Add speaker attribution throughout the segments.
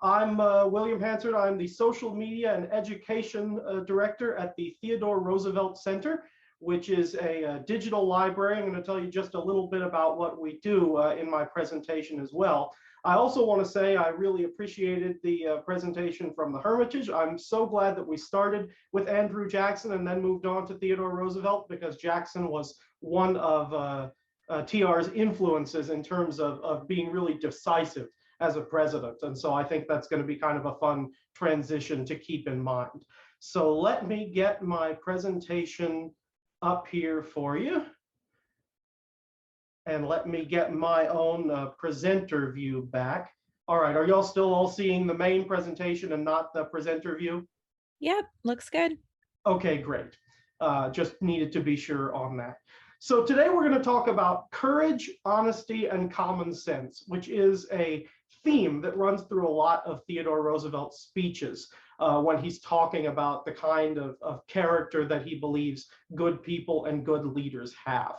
Speaker 1: I'm William Hansard. I'm the Social Media and Education Director at the Theodore Roosevelt Center, which is a digital library. I'm going to tell you just a little bit about what we do in my presentation as well. I also want to say I really appreciated the presentation from the Hermitage. I'm so glad that we started with Andrew Jackson and then moved on to Theodore Roosevelt, because Jackson was one of TR's influences in terms of being really decisive as a president. And so I think that's going to be kind of a fun transition to keep in mind. So let me get my presentation up here for you. And let me get my own presenter view back. All right, are y'all still all seeing the main presentation and not the presenter view?
Speaker 2: Yep, looks good.
Speaker 1: Okay, great. Just needed to be sure on that. So today we're going to talk about courage, honesty, and common sense, which is a theme that runs through a lot of Theodore Roosevelt's speeches when he's talking about the kind of character that he believes good people and good leaders have.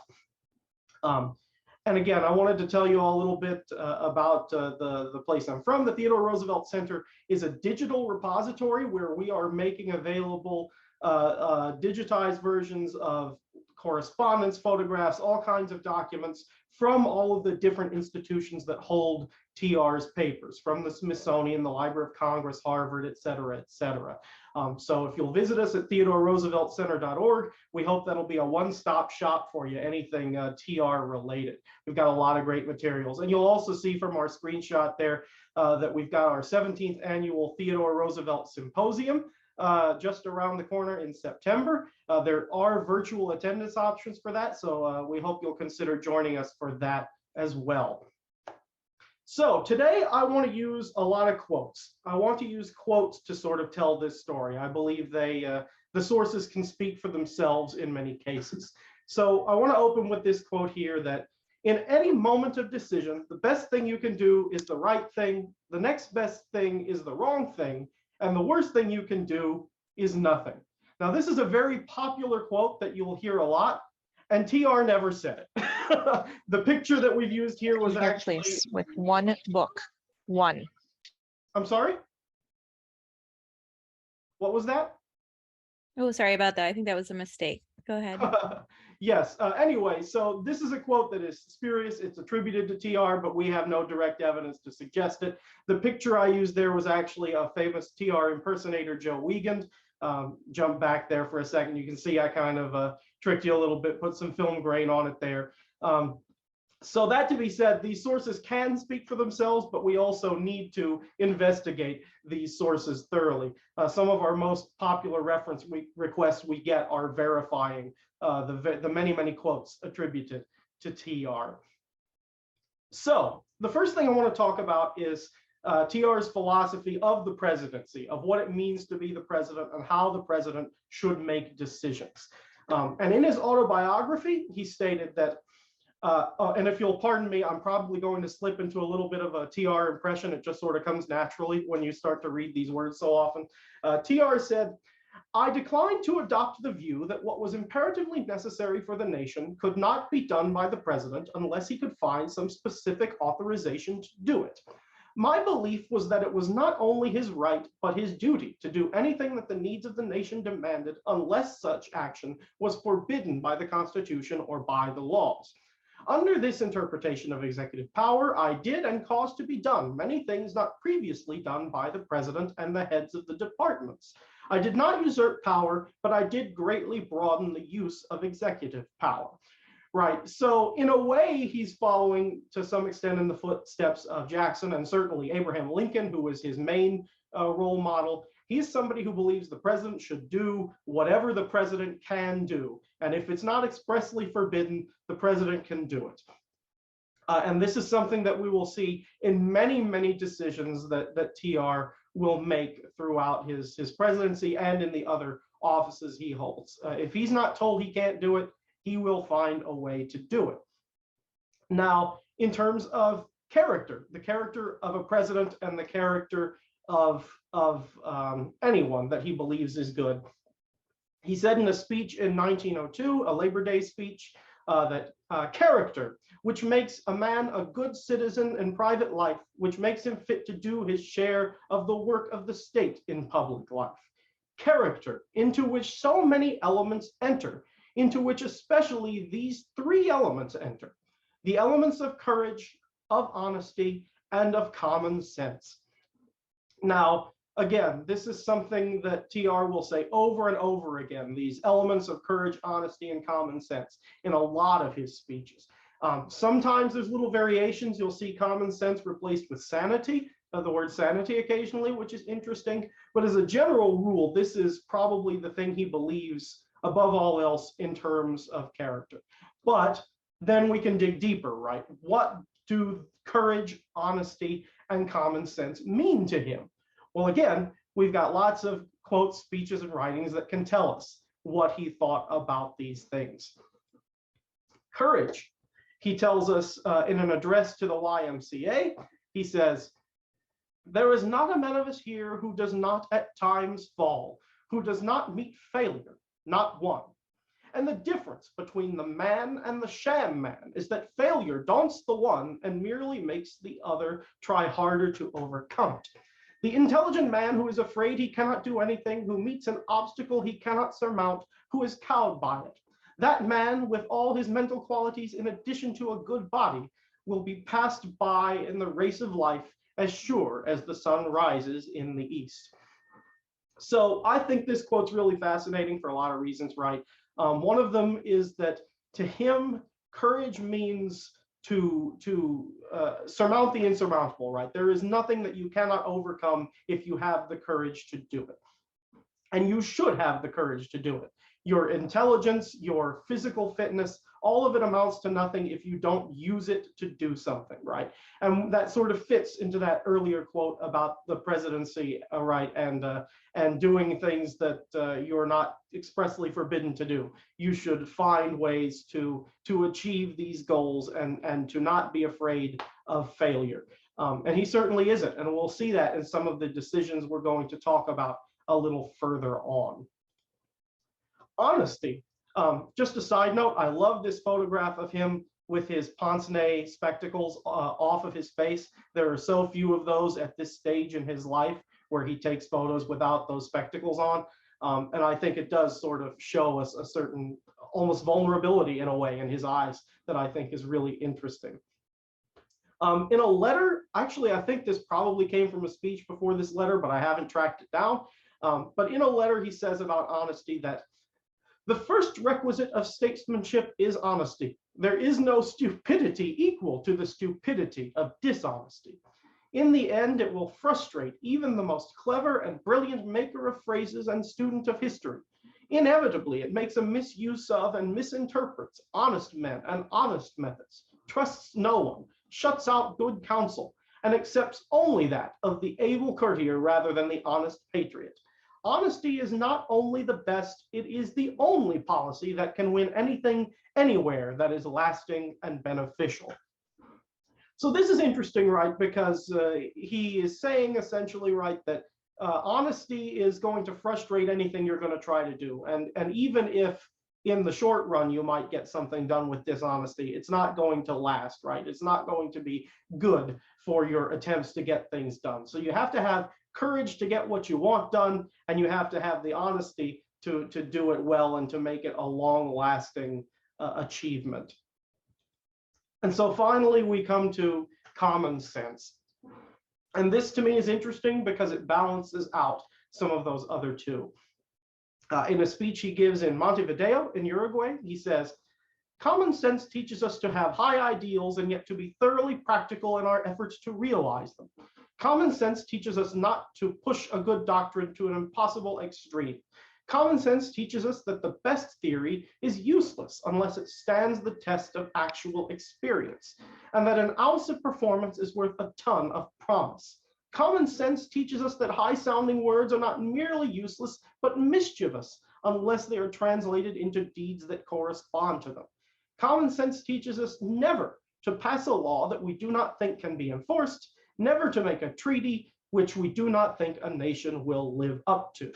Speaker 1: And again, I wanted to tell you all a little bit about the place I'm from. The Theodore Roosevelt Center is a digital repository where we are making available digitized versions of correspondence, photographs, all kinds of documents from all of the different institutions that hold TR's papers, from the Smithsonian, the Library of Congress, Harvard, et cetera, et cetera. So if you'll visit us at theodorerooseveltcenter.org, we hope that'll be a one-stop shop for you, anything TR related. We've got a lot of great materials. And you'll also see from our screenshot there that we've got our 17th annual Theodore Roosevelt Symposium just around the corner in September. There are virtual attendance options for that, so we hope you'll consider joining us for that as well. So today I want to use a lot of quotes. I want to use quotes to sort of tell this story. I believe the sources can speak for themselves in many cases. So I want to open with this quote here, that in any moment of decision, the best thing you can do is the right thing, the next best thing is the wrong thing, and the worst thing you can do is nothing. Now, this is a very popular quote that you'll hear a lot, and TR never said it. The picture that we've used here was actually
Speaker 3: with one book. One.
Speaker 1: I'm sorry? What was that?
Speaker 2: Oh, sorry about that. I think that was a mistake. Go ahead.
Speaker 1: Yes. Anyway, so this is a quote that is spurious. It's attributed to TR, but we have no direct evidence to suggest it. The picture I used there was actually a famous TR impersonator, Joe Wiegand. Jump back there for a second. You can see I kind of tricked you a little bit, put some film grain on it there. So that to be said, these sources can speak for themselves, but we also need to investigate these sources thoroughly. Some of our most popular reference requests we get are verifying the many, many quotes attributed to TR. So the first thing I want to talk about is TR's philosophy of the presidency, of what it means to be the president and how the president should make decisions. And in his autobiography, he stated that, and if you'll pardon me, I'm probably going to slip into a little bit of a TR impression. It just sort of comes naturally when you start to read these words so often. TR said, "I declined to adopt the view that what was imperatively necessary for the nation could not be done by the president unless he could find some specific authorization to do it. My belief was that it was not only his right, but his duty to do anything that the needs of the nation demanded, unless such action was forbidden by the Constitution or by the laws. Under this interpretation of executive power, I did and caused to be done many things not previously done by the president and the heads of the departments. I did not usurp power, but I did greatly broaden the use of executive power." Right, so in a way, he's following to some extent in the footsteps of Jackson and certainly Abraham Lincoln, who was his main role model. He's somebody who believes the president should do whatever the president can do. And if it's not expressly forbidden, the president can do it. And this is something that we will see in many, many decisions that TR will make throughout his presidency and in the other offices he holds. If he's not told he can't do it, he will find a way to do it. Now, in terms of character, the character of a president and the character of anyone that he believes is good. He said in a speech in 1902, a Labor Day speech, character, which makes a man a good citizen in private life, which makes him fit to do his share of the work of the state in public life. Character, into which so many elements enter, into which especially these three elements enter: the elements of courage, of honesty, and of common sense. Now, again, this is something that TR will say over and over again, these elements of courage, honesty, and common sense in a lot of his speeches. Sometimes there's little variations. You'll see common sense replaced with sanity, the word sanity occasionally, which is interesting. But as a general rule, this is probably the thing he believes above all else in terms of character. But then we can dig deeper, right? What do courage, honesty, and common sense mean to him? Well, again, we've got lots of quotes, speeches, and writings that can tell us what he thought about these things. Courage, he tells us in an address to the YMCA, he says, "There is not a man of us here who does not at times fall, who does not meet failure, not one. And the difference between the man and the sham man is that failure daunts the one and merely makes the other try harder to overcome it. The intelligent man who is afraid he cannot do anything, who meets an obstacle he cannot surmount, who is cowed by it, that man, with all his mental qualities in addition to a good body, will be passed by in the race of life as sure as the sun rises in the east." So I think this quote's really fascinating for a lot of reasons, right? One of them is that to him, courage means to surmount the insurmountable, right? There is nothing that you cannot overcome if you have the courage to do it. And you should have the courage to do it. Your intelligence, your physical fitness, all of it amounts to nothing if you don't use it to do something, right? And that sort of fits into that earlier quote about the presidency, right? And doing things that you're not expressly forbidden to do. You should find ways to achieve these goals and to not be afraid of failure. And he certainly isn't. And we'll see that in some of the decisions we're going to talk about a little further on. Honesty. Just a side note, I love this photograph of him with his pince-nez spectacles off of his face. There are so few of those at this stage in his life where he takes photos without those spectacles on. And I think it does sort of show us a certain almost vulnerability in a way in his eyes that I think is really interesting. In a letter, actually, I think this probably came from a speech before this letter, but I haven't tracked it down. But in a letter, he says about honesty that the first requisite of statesmanship is honesty. There is no stupidity equal to the stupidity of dishonesty. In the end, it will frustrate even the most clever and brilliant maker of phrases and student of history. Inevitably, it makes a misuse of and misinterprets honest men and honest methods, trusts no one, shuts out good counsel, and accepts only that of the able courtier rather than the honest patriot. Honesty is not only the best, it is the only policy that can win anything, anywhere that is lasting and beneficial. So this is interesting, right? Because he is saying essentially, right, that honesty is going to frustrate anything you're going to try to do. And even if in the short run, you might get something done with dishonesty, it's not going to last, right? It's not going to be good for your attempts to get things done. So you have to have courage to get what you want done, and you have to have the honesty to do it well and to make it a long-lasting achievement. And so finally, we come to common sense. And this to me is interesting because it balances out some of those other two. In a speech he gives in Montevideo in Uruguay, he says, "Common sense teaches us to have high ideals and yet to be thoroughly practical in our efforts to realize them. Common sense teaches us not to push a good doctrine to an impossible extreme. Common sense teaches us that the best theory is useless unless it stands the test of actual experience, and that an ounce of performance is worth a ton of promise. Common sense teaches us that high-sounding words are not merely useless, but mischievous unless they are translated into deeds that correspond to them. Common sense teaches us never to pass a law that we do not think can be enforced, never to make a treaty which we do not think a nation will live up to."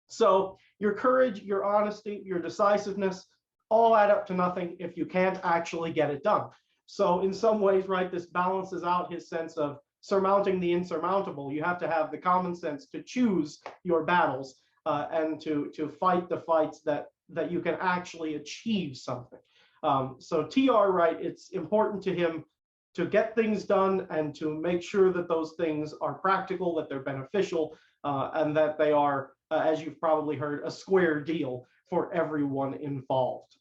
Speaker 1: So your courage, your honesty, your decisiveness, all add up to nothing if you can't actually get it done. So in some ways, right, this balances out his sense of surmounting the insurmountable. You have to have the common sense to choose your battles and to fight the fights that you can actually achieve something. So TR, right, it's important to him to get things done and to make sure that those things are practical, that they're beneficial, and that they are, as you've probably heard, a square deal for everyone involved.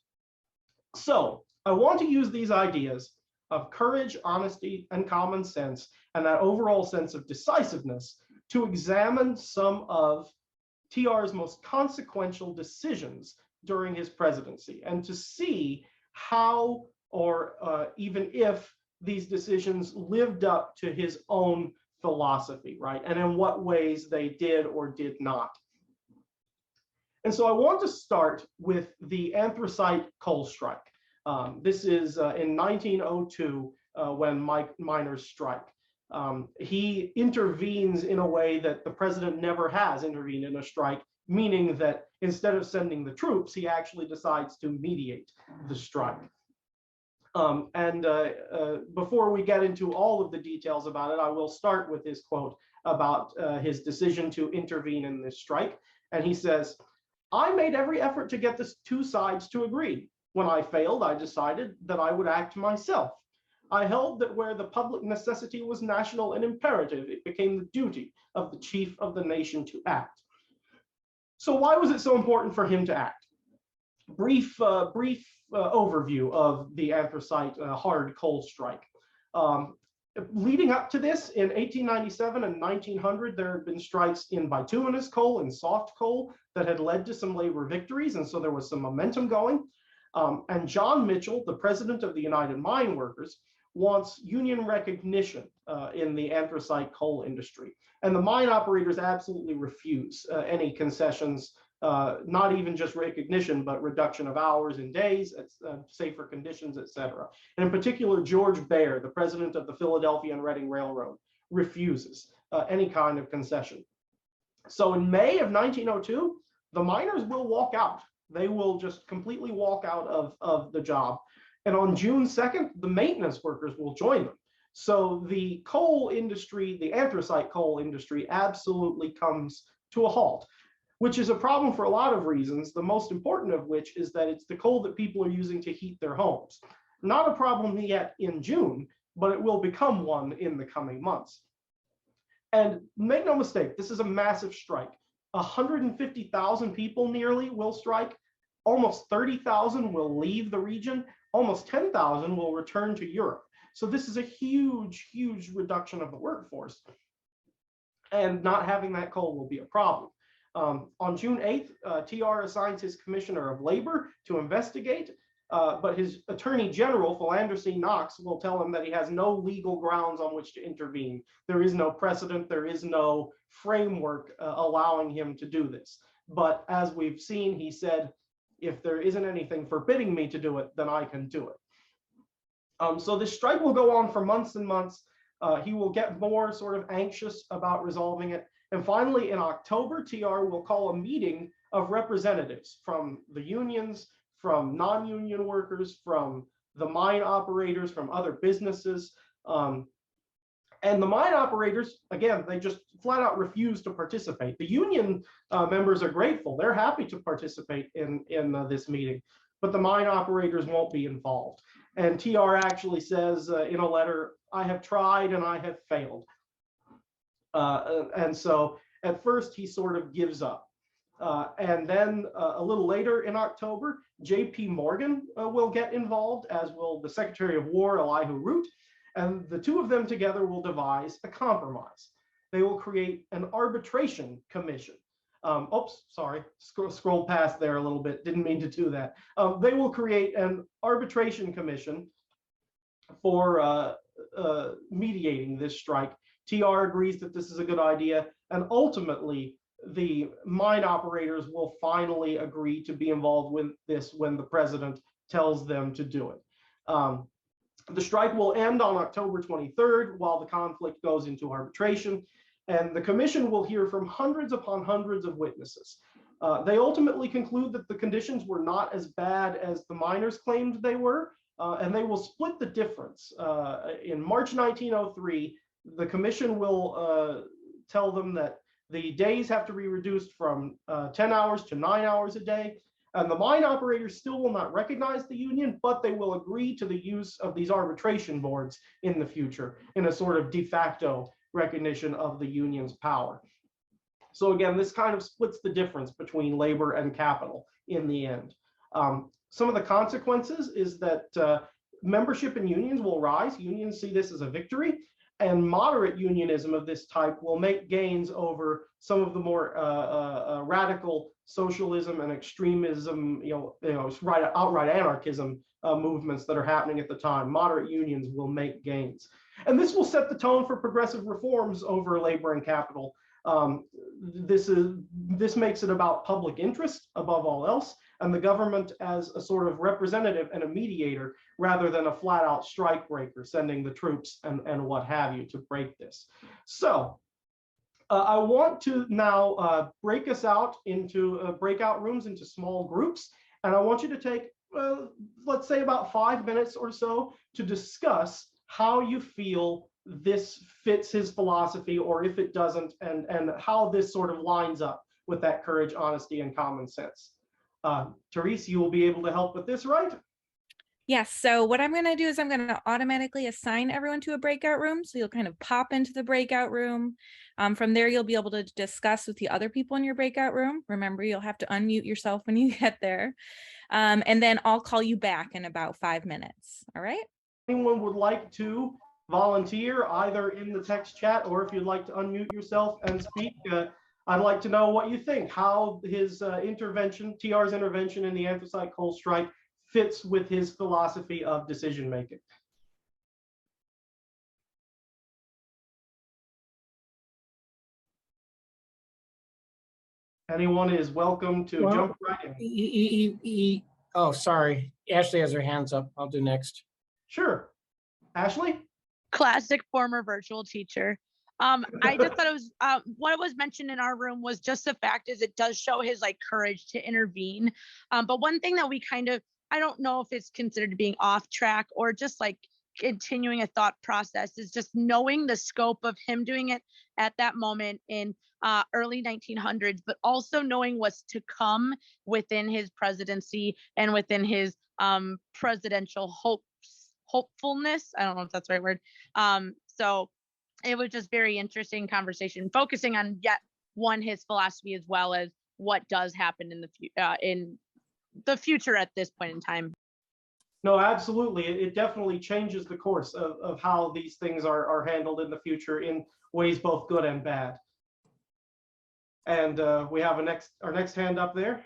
Speaker 1: So I want to use these ideas of courage, honesty, and common sense, and that overall sense of decisiveness to examine some of TR's most consequential decisions during his presidency, and to see how or even if these decisions lived up to his own philosophy, right? And in what ways they did or did not. And so I want to start with the Anthracite Coal Strike. This is in 1902 when miners strike. He intervenes in a way that the president never has intervened in a strike, meaning that instead of sending the troops, he actually decides to mediate the strike. Before we get into all of the details about it, I will start with his quote about his decision to intervene in this strike. And he says, "I made every effort to get the two sides to agree. When I failed, I decided that I would act myself. I held that where the public necessity was national and imperative, it became the duty of the chief of the nation to act." So why was it so important for him to act? Brief overview of the anthracite hard coal strike. Leading up to this, in 1897 and 1900, there had been strikes in bituminous coal and soft coal that had led to some labor victories, and so there was some momentum going. And John Mitchell, the president of the United Mine Workers, wants union recognition in the anthracite coal industry. And the mine operators absolutely refuse any concessions, not even just recognition, but reduction of hours and days, safer conditions, etc. And in particular, George Baer, the president of the Philadelphia and Reading Railroad, refuses any kind of concession. So in May of 1902, the miners will walk out. They will just completely walk out of the job. And on June 2nd, the maintenance workers will join them. So the coal industry, the anthracite coal industry, absolutely comes to a halt, which is a problem for a lot of reasons, the most important of which is that it's the coal that people are using to heat their homes. Not a problem yet in June, but it will become one in the coming months. And make no mistake, this is a massive strike. 150,000 people nearly will strike. Almost 30,000 will leave the region. Almost 10,000 will return to Europe. So this is a huge, huge reduction of the workforce. And not having that coal will be a problem. On June 8th, TR assigns his commissioner of labor to investigate, but his attorney general, Philander C. Knox, will tell him that he has no legal grounds on which to intervene. There is no precedent, there is no framework allowing him to do this. But as we've seen, he said, if there isn't anything forbidding me to do it, then I can do it. So this strike will go on for months and months. He will get more sort of anxious about resolving it. And finally, in October, TR will call a meeting of representatives from the unions, from non-union workers, from the mine operators, from other businesses. And the mine operators, again, they just flat out refuse to participate. The union members are grateful. They're happy to participate in this meeting, but the mine operators won't be involved. And TR actually says in a letter, "I have tried and I have failed." And so at first he sort of gives up. And then a little later in October, J.P. Morgan will get involved, as will the Secretary of War, Elihu Root, and the two of them together will devise a compromise. They will create an arbitration commission. Oops, sorry, scrolled past there a little bit, didn't mean to do that. They will create an arbitration commission for mediating this strike. TR agrees that this is a good idea, and ultimately the mine operators will finally agree to be involved with this when the president tells them to do it. The strike will end on October 23rd while the conflict goes into arbitration, and the commission will hear from hundreds upon hundreds of witnesses. They ultimately conclude that the conditions were not as bad as the miners claimed they were, and they will split the difference. In March 1903, the commission will tell them that the days have to be reduced from 10 hours to 9 hours a day. And the mine operators still will not recognize the union, but they will agree to the use of these arbitration boards in the future in a sort of de facto recognition of the union's power. So again, this kind of splits the difference between labor and capital in the end. Some of the consequences is that membership in unions will rise. Unions see this as a victory, and moderate unionism of this type will make gains over some of the more radical socialism and extremism, outright anarchism movements that are happening at the time. Moderate unions will make gains. And this will set the tone for progressive reforms over labor and capital. This makes it about public interest above all else, and the government as a sort of representative and a mediator rather than a flat out strike breaker, sending the troops and what have you to break this. So I want to now break us out into breakout rooms into small groups. And I want you to take, let's say about 5 minutes or so to discuss how you feel this fits his philosophy, or if it doesn't, and how this sort of lines up with that courage, honesty, and common sense. Therese, you will be able to help with this, right?
Speaker 2: Yes. So what I'm going to do is I'm going to automatically assign everyone to a breakout room. So you'll kind of pop into the breakout room. From there, you'll be able to discuss with the other people in your breakout room. Remember, you'll have to unmute yourself when you get there. And then I'll call you back in about 5 minutes. All right.
Speaker 1: Anyone would like to volunteer either in the text chat, or if you'd like to unmute yourself and speak, I'd like to know what you think, how his intervention, TR's intervention in the Anthracite Coal Strike fits with his philosophy of decision making. Anyone is welcome to jump right in.
Speaker 4: Oh, sorry. Ashley has her hands up. I'll do next.
Speaker 1: Sure. Ashley?
Speaker 5: Classic former virtual teacher. I just thought it was what was mentioned in our room was just the fact is it does show his like courage to intervene. But one thing that we kind of, I don't know if it's considered being off track or just like continuing a thought process, is just knowing the scope of him doing it at that moment in early 1900s, but also knowing what's to come within his presidency and within his presidential hopefulness. I don't know if that's the right word. So it was just very interesting conversation, focusing on yet one, his philosophy, as well as what does happen in the future at this point in time.
Speaker 1: No, absolutely. It definitely changes the course of how these things are handled in the future in ways both good and bad. And we have our next hand up there.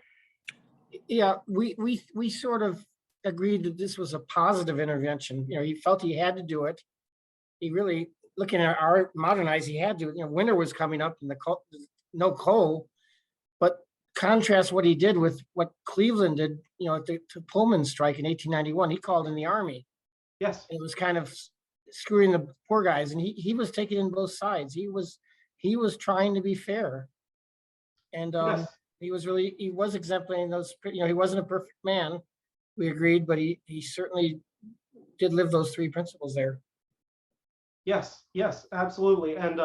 Speaker 4: Yeah, we sort of agreed that this was a positive intervention. You know, he felt he had to do it. He really, looking at our modernize, he had to. You know, winter was coming up and no coal. But contrast what he did with what Cleveland did, you know, to Pullman strike in 1891. He called in the army.
Speaker 1: Yes.
Speaker 4: It was kind of screwing the poor guys, and he was taking in both sides. He was trying to be fair. And
Speaker 1: yes.
Speaker 4: he was exempling those, you know, he wasn't a perfect man, we agreed, but he certainly did live those three principles there.
Speaker 1: Yes, absolutely. And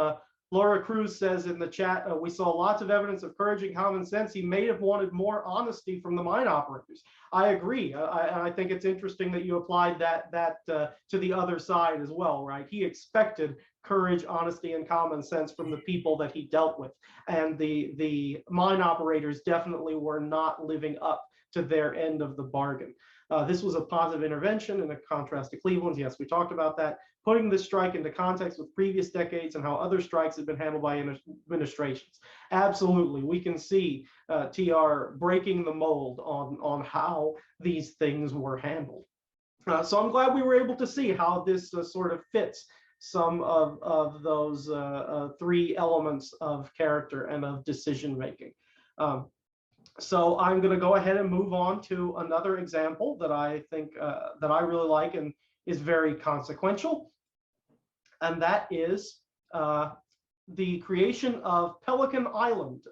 Speaker 1: Laura Cruz says in the chat, we saw lots of evidence of courage and common sense. He may have wanted more honesty from the mine operators. I agree. I think it's interesting that you applied that to the other side as well, right? He expected courage, honesty, and common sense from the people that he dealt with. And the mine operators definitely were not living up to their end of the bargain. This was a positive intervention in contrast to Cleveland's. Yes, we talked about that. Putting this strike into context with previous decades and how other strikes have been handled by administrations. Absolutely, we can see TR breaking the mold on how these things were handled. So I'm glad we were able to see how this sort of fits some of those three elements of character and of decision making. So I'm going to go ahead and move on to another example that I think that I really like and is very consequential, and that is the creation of Pelican Island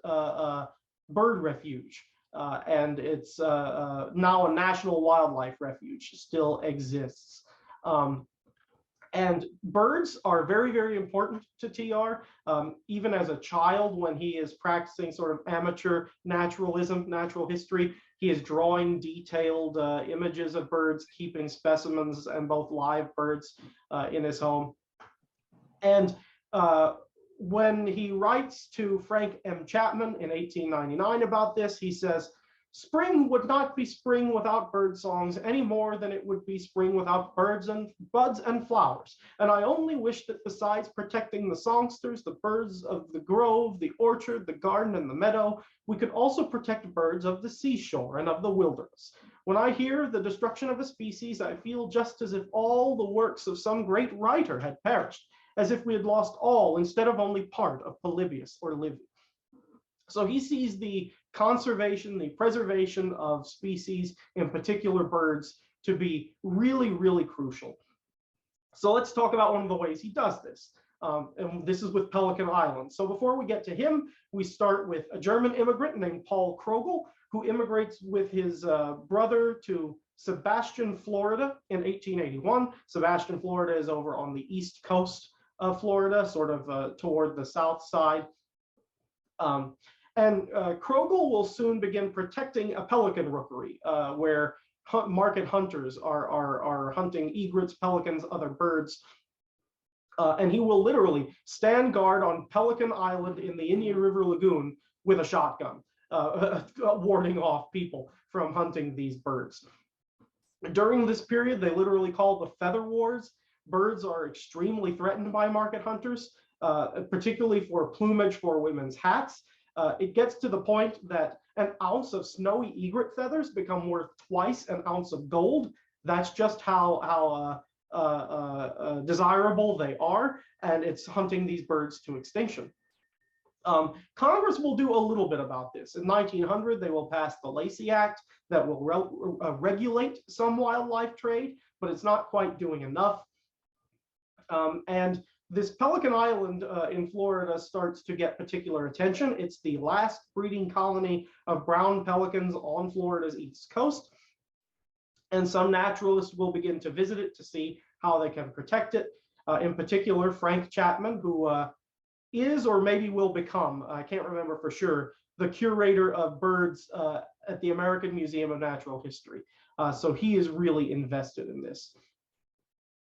Speaker 1: bird refuge. And it's now a national wildlife refuge, still exists. And birds are very, very important to TR. Even as a child, when he is practicing sort of amateur naturalism, natural history, he is drawing detailed images of birds, keeping specimens and both live birds in his home. And when he writes to Frank M. Chapman in 1899 about this, he says, "Spring would not be spring without bird songs any more than it would be spring without birds and buds and flowers. And I only wish that besides protecting the songsters, the birds of the grove, the orchard, the garden, and the meadow, we could also protect birds of the seashore and of the wilderness. When I hear the destruction of a species, I feel just as if all the works of some great writer had perished, as if we had lost all instead of only part of Polybius or Livy." So he sees the conservation, the preservation of species, in particular birds, to be really, really crucial. So let's talk about one of the ways he does this. And this is with Pelican Island. So before we get to him, we start with a German immigrant named Paul Krogel, who immigrates with his brother to Sebastian, Florida in 1881. Sebastian, Florida is over on the east coast of Florida, sort of toward the south side. And Krogel will soon begin protecting a pelican rookery where market hunters are hunting egrets, pelicans, other birds. And he will literally stand guard on Pelican Island in the Indian River Lagoon with a shotgun, warding off people from hunting these birds. During this period, they literally call the feather wars. Birds are extremely threatened by market hunters, particularly for plumage for women's hats. It gets to the point that an ounce of snowy egret feathers become worth twice an ounce of gold. That's just how desirable they are, and it's hunting these birds to extinction. Congress will do a little bit about this. In 1900, they will pass the Lacey Act that will regulate some wildlife trade, but it's not quite doing enough. And this Pelican Island in Florida starts to get particular attention. It's the last breeding colony of brown pelicans on Florida's east coast. And some naturalists will begin to visit it to see how they can protect it. In particular, Frank Chapman, who is or maybe will become, I can't remember for sure, the curator of birds at the American Museum of Natural History. So he is really invested in this.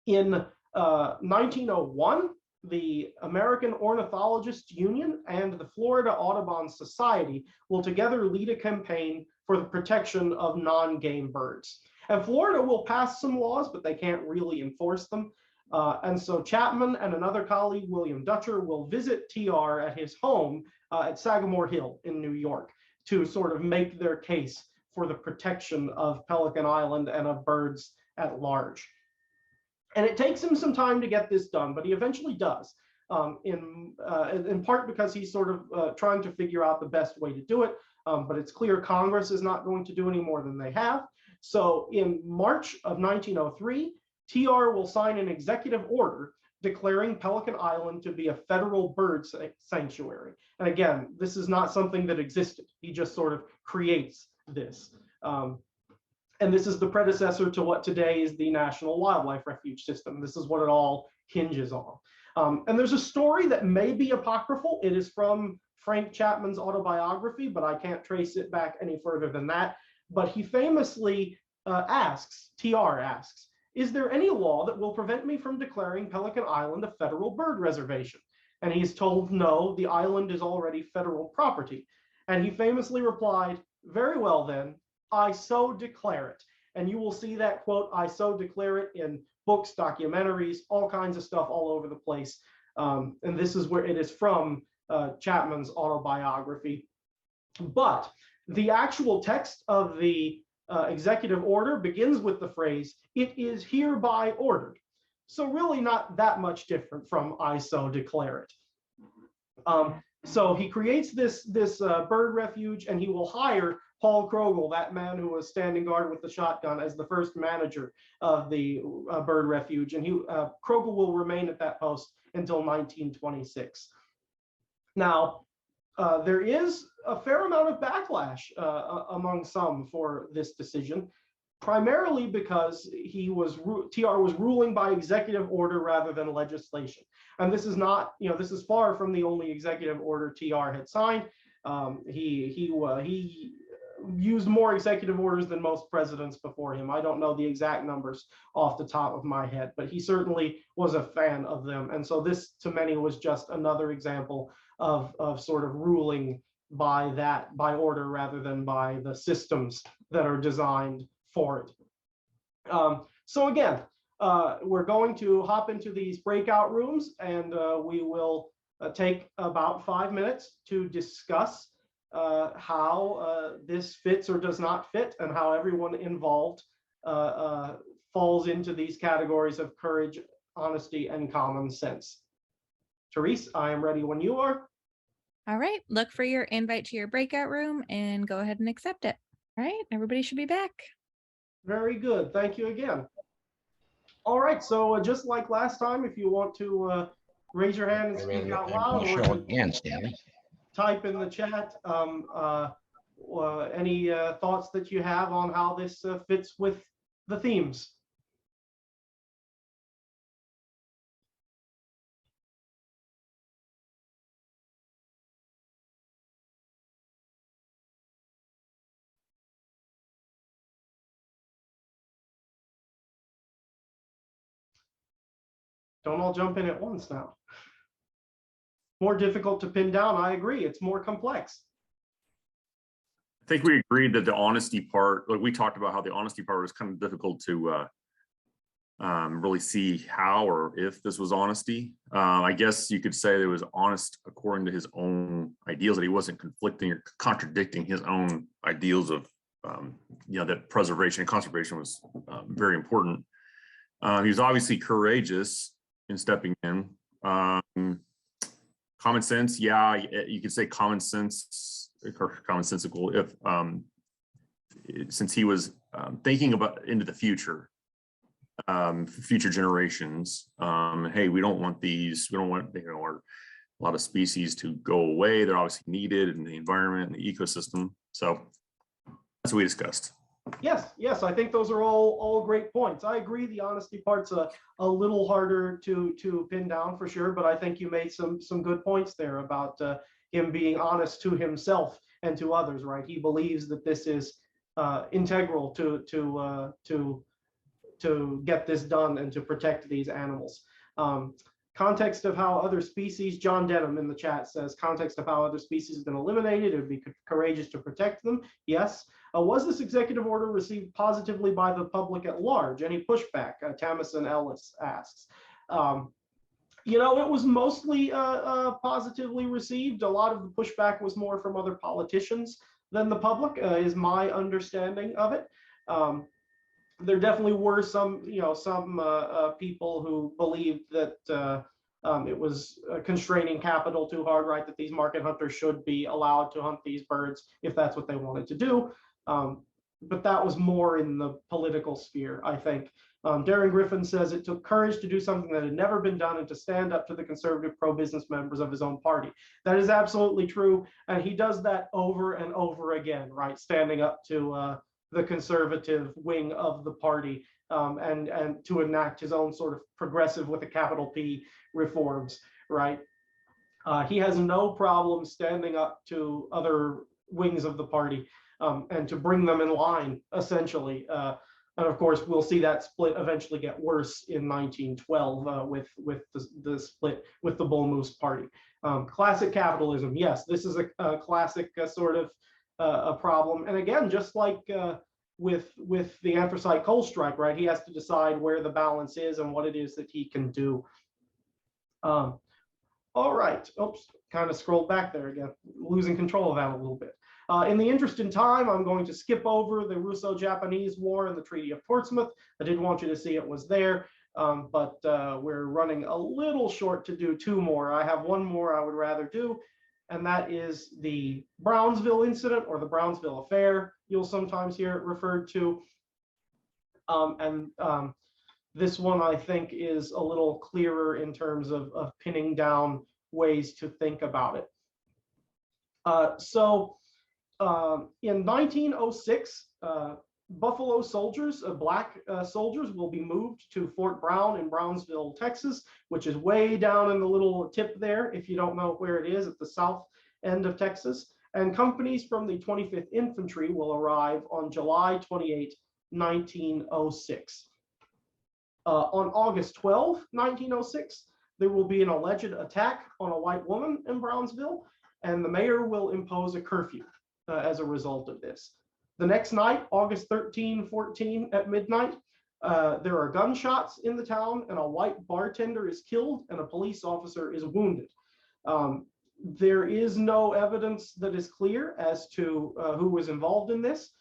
Speaker 1: In 1901, the American Ornithologists Union and the Florida Audubon Society will together lead a campaign for the protection of non-game birds. And Florida will pass some laws, but they can't really enforce them. And so Chapman and another colleague, William Dutcher, will visit TR at his home at Sagamore Hill in New York to sort of make their case for the protection of Pelican Island and of birds at large. And it takes him some time to get this done, but he eventually does, in part because he's sort of trying to figure out the best way to do it. But it's clear Congress is not going to do any more than they have. So in March of 1903, TR will sign an executive order declaring Pelican Island to be a federal bird sanctuary. And again, this is not something that existed. He just sort of creates this. And this is the predecessor to what today is the National Wildlife Refuge System. This is what it all hinges on. And there's a story that may be apocryphal. It is from Frank Chapman's autobiography, but I can't trace it back any further than that. But he famously TR asks, "Is there any law that will prevent me from declaring Pelican Island a federal bird reservation?" And he's told, no, the island is already federal property. And he famously replied, "Very well then, I so declare it." And you will see that quote, "I so declare it," in books, documentaries, all kinds of stuff all over the place. And this is where it is from Chapman's autobiography. But the actual text of the executive order begins with the phrase, "It is hereby ordered." So really not that much different from "I so declare it." So he creates this bird refuge, and he will hire Paul Krogel, that man who was standing guard with the shotgun, as the first manager of the bird refuge. And Krogel will remain at that post until 1926. Now, there is a fair amount of backlash among some for this decision, primarily because TR was ruling by executive order rather than legislation. And this is not, this is far from the only executive order TR had signed. He used more executive orders than most presidents before him. I don't know the exact numbers off the top of my head, but he certainly was a fan of them. And so this, to many, was just another example of sort of ruling by order rather than by the systems that are designed for it. So again, we're going to hop into these breakout rooms, and we will take about 5 minutes to discuss how this fits or does not fit, and how everyone involved falls into these categories of courage, honesty, and common sense. Therese, I am ready when you are.
Speaker 2: All right, look for your invite to your breakout room and go ahead and accept it. All right, everybody should be back.
Speaker 1: Very good, thank you again. All right, so just like last time, if you want to raise your hand and speak out loud, or type in the chat any thoughts that you have on how this fits with the themes. Don't all jump in at once now. More difficult to pin down, I agree. It's more complex.
Speaker 6: I think we agreed that the honesty part, like we talked about how the honesty part was kind of difficult to really see how or if this was honesty. I guess you could say that it was honest according to his own ideals, that he wasn't conflicting or contradicting his own ideals of, that preservation and conservation was very important. He was obviously courageous in stepping in. Common sense, yeah, you could say common sense or commonsensical if since he was thinking about into the future, future generations. Hey, we don't want these, we don't want a lot of species to go away. They're obviously needed in the environment and the ecosystem. So that's what we discussed.
Speaker 1: Yes, I think those are all great points. I agree the honesty part's a little harder to pin down for sure, but I think you made some good points there about him being honest to himself and to others, right? He believes that this is integral to get this done and to protect these animals. Context of how other species, John Denham in the chat says, context of how other species have been eliminated, it would be courageous to protect them. Yes. Was this executive order received positively by the public at large? Any pushback? Tamison Ellis asks. It was mostly positively received. A lot of the pushback was more from other politicians than the public, is my understanding of it. There definitely were some people who believed that it was constraining capital too hard, right? That these market hunters should be allowed to hunt these birds if that's what they wanted to do. But that was more in the political sphere, I think. Darren Griffin says it took courage to do something that had never been done and to stand up to the conservative pro-business members of his own party. That is absolutely true. And he does that over and over again, right? Standing up to the conservative wing of the party and to enact his own sort of progressive with a capital P reforms, right? He has no problem standing up to other wings of the party and to bring them in line, essentially. And of course, we'll see that split eventually get worse in 1912 with the split with the Bull Moose Party. Classic capitalism, yes, this is a classic sort of a problem. And again, just like with the Anthracite Coal Strike, right? He has to decide where the balance is and what it is that he can do. All right, oops, kind of scrolled back there again, losing control of that a little bit. In the interest in time, I'm going to skip over the Russo-Japanese War and the Treaty of Portsmouth. I did want you to see it was there, but we're running a little short to do two more. I have one more I would rather do, and that is the Brownsville incident, or the Brownsville Affair, you'll sometimes hear it referred to. This one, I think, is a little clearer in terms of pinning down ways to think about it. In 1906, Buffalo soldiers, black soldiers, will be moved to Fort Brown in Brownsville, Texas, which is way down in the little tip there, if you don't know where it is, at the south end of Texas. And companies from the 25th Infantry will arrive on July 28, 1906. On August 12, 1906, there will be an alleged attack on a white woman in Brownsville, and the mayor will impose a curfew as a result of this. The next night, August 13, 14 at midnight, there are gunshots in the town, and a white bartender is killed and a police officer is wounded. There is no evidence that is clear as to who was involved in this.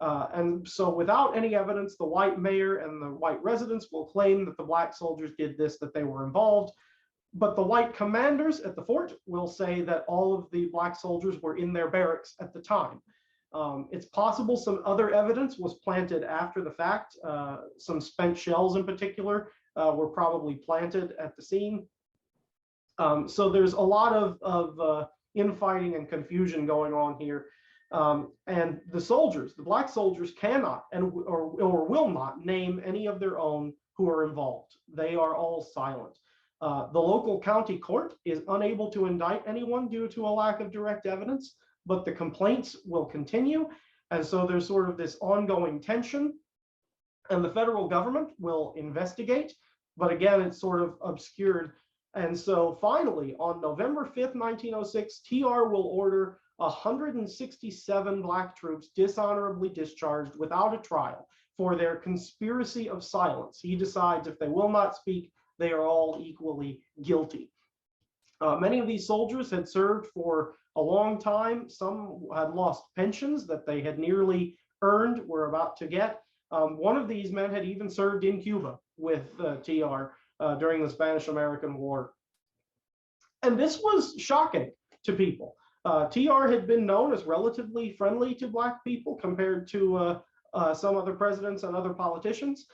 Speaker 1: And so without any evidence, the white mayor and the white residents will claim that the black soldiers did this, that they were involved. But the white commanders at the fort will say that all of the black soldiers were in their barracks at the time. It's possible some other evidence was planted after the fact. Some spent shells in particular were probably planted at the scene. So there's a lot of infighting and confusion going on here. And the soldiers, the black soldiers, cannot or will not name any of their own who are involved. They are all silent. The local county court is unable to indict anyone due to a lack of direct evidence, but the complaints will continue. And so there's sort of this ongoing tension, and the federal government will investigate, but again, it's sort of obscured. And so finally, on November 5th, 1906, TR will order 167 black troops dishonorably discharged without a trial for their conspiracy of silence. He decides if they will not speak, they are all equally guilty. Many of these soldiers had served for a long time. Some had lost pensions that they had nearly earned, were about to get. One of these men had even served in Cuba with TR during the Spanish-American War. And this was shocking to people. TR had been known as relatively friendly to black people compared to some other presidents and other politicians.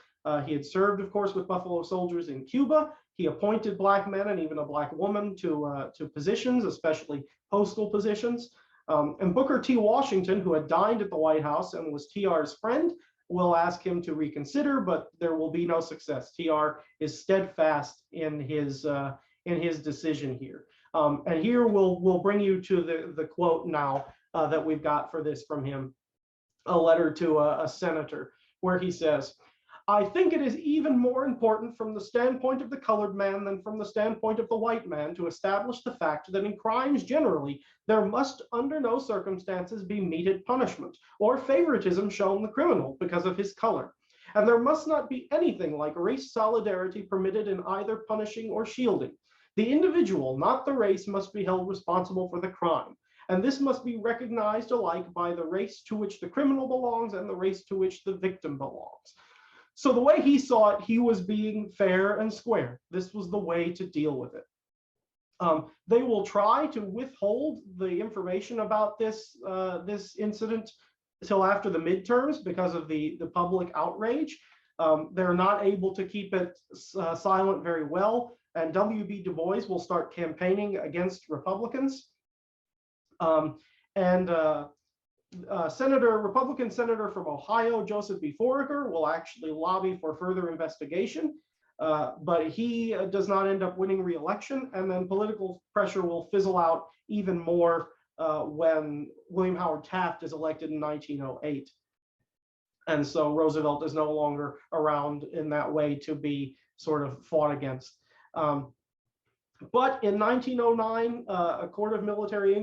Speaker 1: He had served, of course, with Buffalo soldiers in Cuba. He appointed black men and even a black woman to positions, especially postal positions. And Booker T. Washington, who had dined at the White House and was TR's friend, will ask him to reconsider, but there will be no success. TR is steadfast in his decision here. And here we'll bring you to the quote now that we've got for this from him, a letter to a senator, where he says, "I think it is even more important from the standpoint of the colored man than from the standpoint of the white man to establish the fact that in crimes generally, there must under no circumstances be meted punishment or favoritism shown the criminal because of his color. And there must not be anything like race solidarity permitted in either punishing or shielding. The individual, not the race, must be held responsible for the crime. And this must be recognized alike by the race to which the criminal belongs and the race to which the victim belongs." So the way he saw it, he was being fair and square. This was the way to deal with it. They will try to withhold the information about this incident until after the midterms because of the public outrage. They're not able to keep it silent very well, and W.B. Du Bois will start campaigning against Republicans. Republican Senator from Ohio, Joseph B. Foraker, will actually lobby for further investigation, but he does not end up winning re-election, and then political pressure will fizzle out even more when William Howard Taft is elected in 1908. And so Roosevelt is no longer around in that way to be sort of fought against. But in 1909, a court of military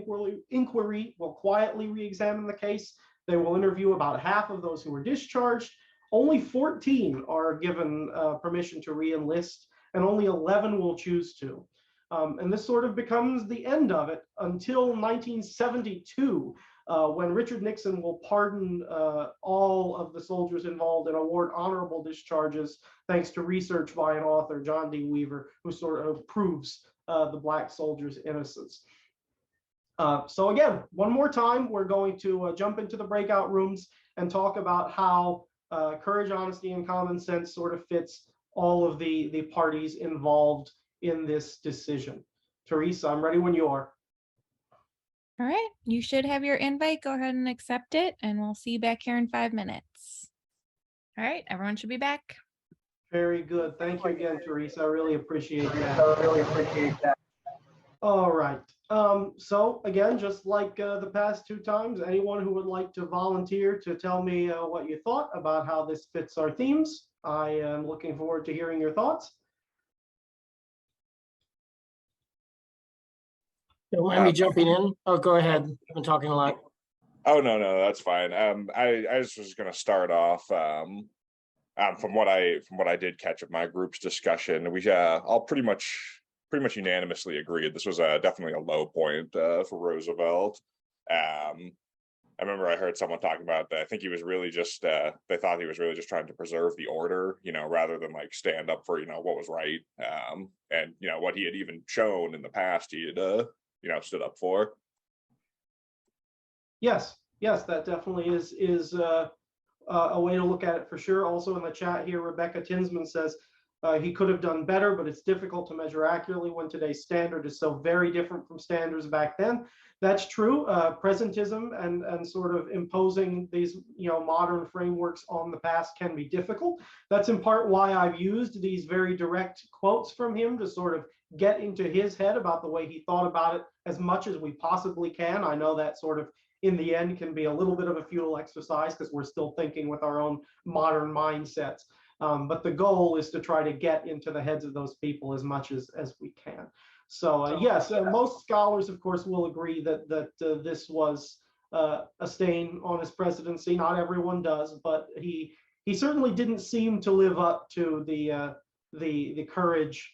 Speaker 1: inquiry will quietly re-examine the case. They will interview about half of those who were discharged. Only 14 are given permission to re-enlist, and only 11 will choose to. And this sort of becomes the end of it until 1972, when Richard Nixon will pardon all of the soldiers involved and award honorable discharges, thanks to research by an author, John D. Weaver, who sort of proves the black soldiers' innocence. So again, one more time, we're going to jump into the breakout rooms and talk about how courage, honesty, and common sense sort of fits all of the parties involved in this decision. Teresa, I'm ready when you are.
Speaker 2: All right, you should have your invite. Go ahead and accept it, and we'll see you back here in 5 minutes. All right, everyone should be back.
Speaker 1: Very good. Thank you again, Teresa. I really appreciate that. All right. So again, just like the past 2 times, anyone who would like to volunteer to tell me what you thought about how this fits our themes, I am looking forward to hearing your thoughts.
Speaker 4: Don't mind me jumping in. Oh, go ahead. I've been talking a lot.
Speaker 7: Oh, no, that's fine. I just was going to start off from what I did catch of my group's discussion. We all pretty much unanimously agreed this was definitely a low point for Roosevelt. I remember I heard someone talking about that. I think he was really just they thought he was really just trying to preserve the order, rather than like stand up for what was right, and what he had even shown in the past he had stood up for.
Speaker 1: Yes, that definitely is a way to look at it for sure. Also in the chat here, Rebecca Tinsman says he could have done better, but it's difficult to measure accurately when today's standard is so very different from standards back then. That's true. Presentism and sort of imposing these modern frameworks on the past can be difficult. That's in part why I've used these very direct quotes from him to sort of get into his head about the way he thought about it as much as we possibly can. I know that sort of in the end can be a little bit of a futile exercise because we're still thinking with our own modern mindsets. But the goal is to try to get into the heads of those people as much as we can. So yes, most scholars, of course, will agree that this was a stain on his presidency. Not everyone does, but he certainly didn't seem to live up to the courage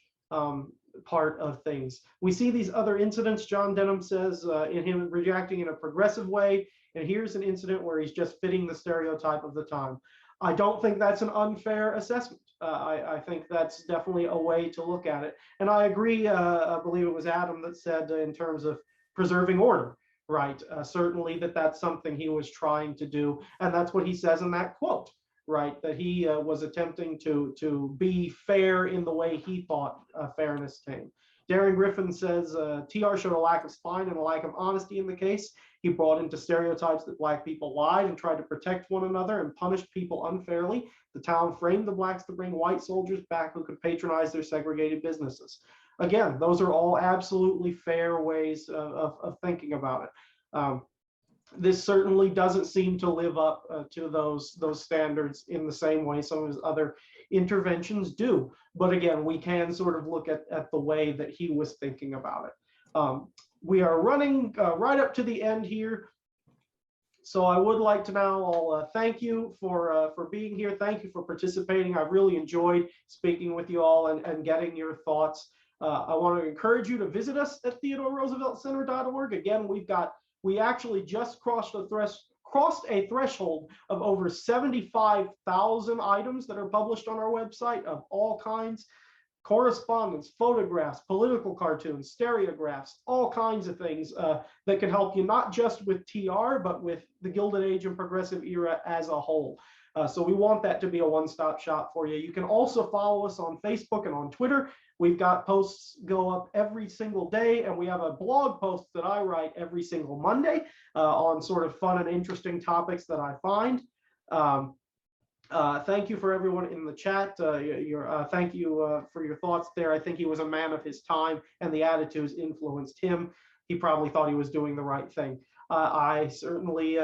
Speaker 1: part of things. We see these other incidents, John Denham says, in him reacting in a progressive way. And here's an incident where he's just fitting the stereotype of the time. I don't think that's an unfair assessment. I think that's definitely a way to look at it. And I agree, I believe it was Adam that said in terms of preserving order, right? Certainly that's something he was trying to do. And that's what he says in that quote, right? That he was attempting to be fair in the way he thought fairness came. Darren Griffin says, TR showed a lack of spine and a lack of honesty in the case. He brought into stereotypes that Black people lied and tried to protect one another and punished people unfairly. The town framed the Blacks to bring white soldiers back who could patronize their segregated businesses. Again, those are all absolutely fair ways of thinking about it. This certainly doesn't seem to live up to those standards in the same way some of his other interventions do. But again, we can sort of look at the way that he was thinking about it. We are running right up to the end here. So I would like to now all thank you for being here. Thank you for participating. I've really enjoyed speaking with you all and getting your thoughts. I want to encourage you to visit us at TheodoreRooseveltCenter.org. Again, we actually just crossed a threshold of over 75,000 items that are published on our website of all kinds. Correspondence, photographs, political cartoons, stereographs, all kinds of things that can help you not just with TR, but with the Gilded Age and Progressive Era as a whole. So we want that to be a one-stop shop for you. You can also follow us on Facebook and on Twitter. We've got posts go up every single day, and we have a blog post that I write every single Monday on sort of fun and interesting topics that I find. Thank you for everyone in the chat. Thank you for your thoughts there. I think he was a man of his time, and the attitudes influenced him. He probably thought he was doing the right thing. I certainly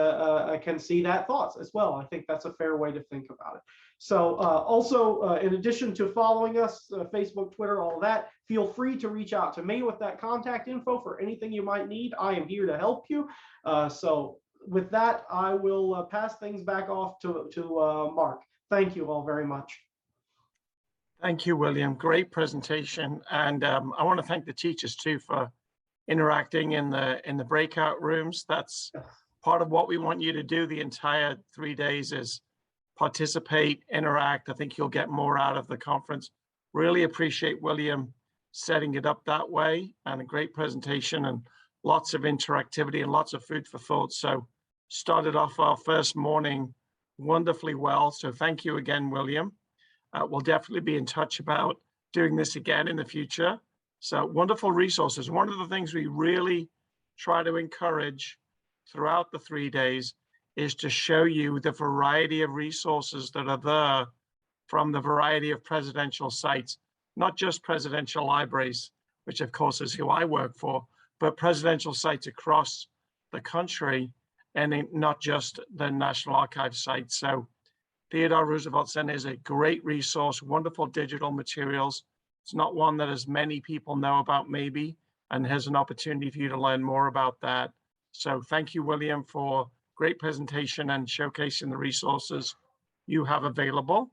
Speaker 1: can see that thoughts as well. I think that's a fair way to think about it. So also, in addition to following us, Facebook, Twitter, all that, feel free to reach out to me with that contact info for anything you might need. I am here to help you. So with that, I will pass things back off to Mark. Thank you all very much.
Speaker 4: Thank you, William. Great presentation. And I want to thank the teachers too for interacting in the breakout rooms. That's part of what we want you to do the entire 3 days is participate, interact. I think you'll get more out of the conference. Really appreciate William setting it up that way, and a great presentation and lots of interactivity and lots of food for thought. So started off our first morning wonderfully well. So thank you again, William. We'll definitely be in touch about doing this again in the future. So wonderful resources. One of the things we really
Speaker 8: try to encourage throughout the 3 days is to show you the variety of resources that are there from the variety of presidential sites, not just presidential libraries, which of course is who I work for, but presidential sites across the country and not just the National Archives site. So Theodore Roosevelt Center is a great resource, wonderful digital materials. It's not one that as many people know about maybe, and has an opportunity for you to learn more about that. So thank you, William, for great presentation and showcasing the resources you have available.